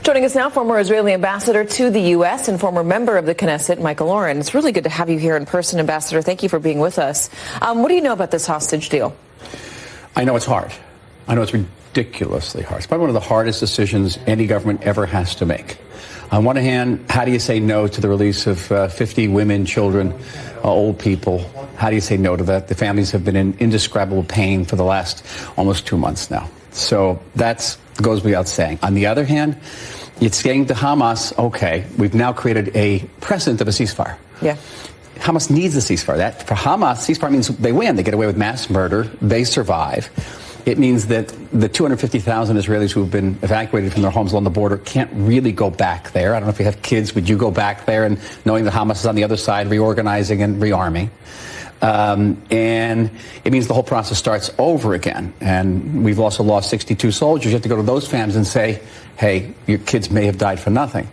Joining us now, former Israeli ambassador to the U.S. and former member of the Knesset, Michael Oren. It's really good to have you here in person, Ambassador. Thank you for being with us. What do you know about this hostage deal? I know it's hard. I know it's ridiculously hard. It's probably one of the hardest decisions any government ever has to make. On one hand, how do you say no to the release of 50 women, children, old people? How do you say no to that? The families have been in indescribable pain for the last almost 2 months now. So that goes without saying. On the other hand, it's saying to Hamas, okay, we've now created a precedent of a ceasefire. Yeah. Hamas needs a ceasefire. That for Hamas, ceasefire means they win. They get away with mass murder. They survive. It means that the 250,000 Israelis who have been evacuated from their homes along the border can't really go back there. I don't know if you have kids. Would you go back there and knowing that Hamas is on the other side reorganizing and rearming? And it means the whole process starts over again. And we've also lost 62 soldiers. You have to go to those families and say, hey, your kids may have died for nothing.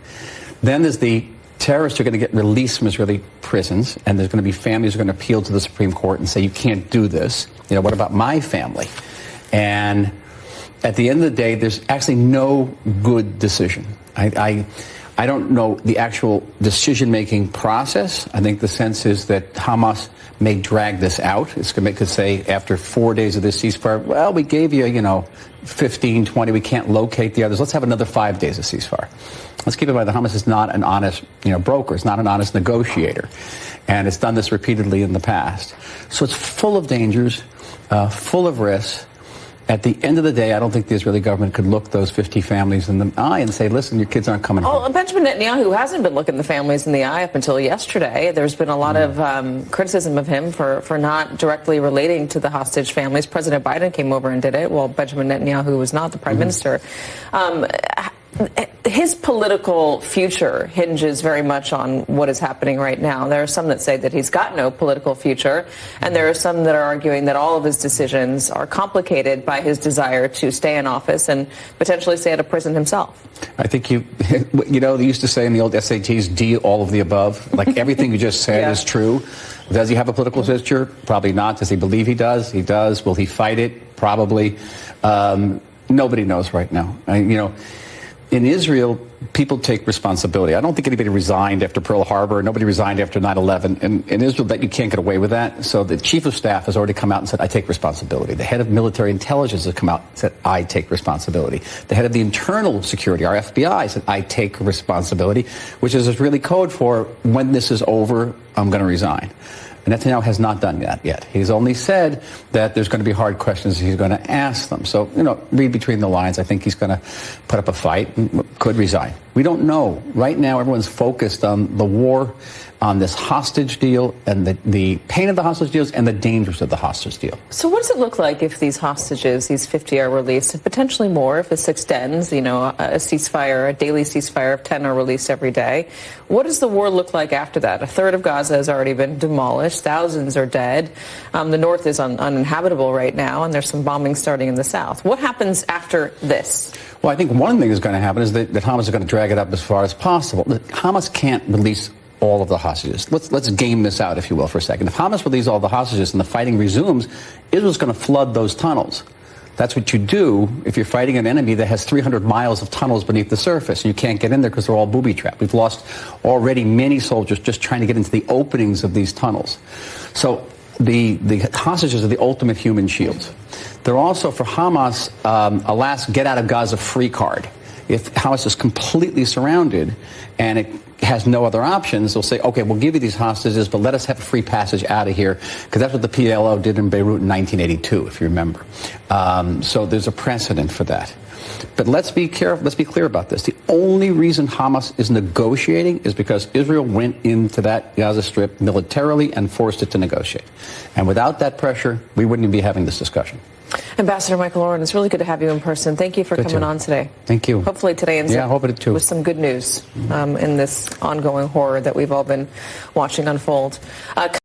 Then there's the terrorists who are going to get released from Israeli prisons, and there's going to be families who are going to appeal to the Supreme Court and say, you can't do this. You know, what about my family? And at the end of the day, there's actually no good decision. I don't know the actual decision-making process. I think the sense is that Hamas may drag this out. It's going to make us say, after 4 days of this ceasefire, well, we gave you, 15, 20, we can't locate the others. Let's have another 5 days of ceasefire. Let's keep in mind that Hamas is not an honest, broker. It's not an honest negotiator. And it's done this repeatedly in the past. So it's full of dangers, full of risks. At the end of the day, I don't think the Israeli government could look those 50 families in the eye and say, listen, your kids aren't coming home. Well, Benjamin Netanyahu hasn't been looking the families in the eye up until yesterday. There's been a lot of criticism of him for not directly relating to the hostage families. President Biden came over and did it, while Benjamin Netanyahu was not the prime minister. His political future hinges very much on what is happening right now. There are some that say that he's got no political future, and there are some that are arguing that all of his decisions are complicated by his desire to stay in office and potentially stay out of prison himself. I think they used to say in the old SATs, D, all of the above. Like everything you just said is true. Does he have a political future? Probably not. Does he believe he does? He does. Will he fight it? Probably. Nobody knows right now. In Israel, people take responsibility. I don't think anybody resigned after Pearl Harbor. Nobody resigned after 9/11. And in Israel, that you can't get away with that. So the chief of staff has already come out and said, I take responsibility. The head of military intelligence has come out and said, I take responsibility. The head of the internal security, our FBI, said, I take responsibility, which is Israeli code for when this is over, I'm going to resign. And Netanyahu has not done that yet. He's only said that there's going to be hard questions he's going to ask them. So, read between the lines. I think he's going to put up a fight and could resign. We don't know. Right now, everyone's focused on the war, on this hostage deal, and the pain of the hostage deals and the dangers of the hostage deal. So what does it look like if these hostages, these 50 are released, and potentially more if this extends, a ceasefire, a daily ceasefire of 10 are released every day? What does the war look like after that? A third of Gaza has already been demolished. Thousands are dead. The north is uninhabitable right now, and there's some bombing starting in the south. What happens after this? Well, I think one thing that's going to happen is that Hamas is going to drag it up as far as possible. Hamas can't release all of the hostages. Let's game this out, if you will, for a second. If Hamas releases all the hostages and the fighting resumes, Israel's going to flood those tunnels. That's what you do if you're fighting an enemy that has 300 miles of tunnels beneath the surface, and you can't get in there because they're all booby-trapped. We've lost already many soldiers just trying to get into the openings of these tunnels. So the hostages are the ultimate human shields. They're also, for Hamas, a last get-out-of-Gaza free card. If Hamas is completely surrounded and it has no other options, they'll say, okay, we'll give you these hostages, but let us have a free passage out of here, because that's what the PLO did in Beirut in 1982, if you remember. So there's a precedent for that. But let's be careful. Let's be clear about this. The only reason Hamas is negotiating is because Israel went into that Gaza Strip militarily and forced it to negotiate. And without that pressure, we wouldn't even be having this discussion. Ambassador Michael Oren, it's really good to have you in person. Thank you for coming on today. Thank you. Hopefully today ends up with some good news in this ongoing horror that we've all been watching unfold.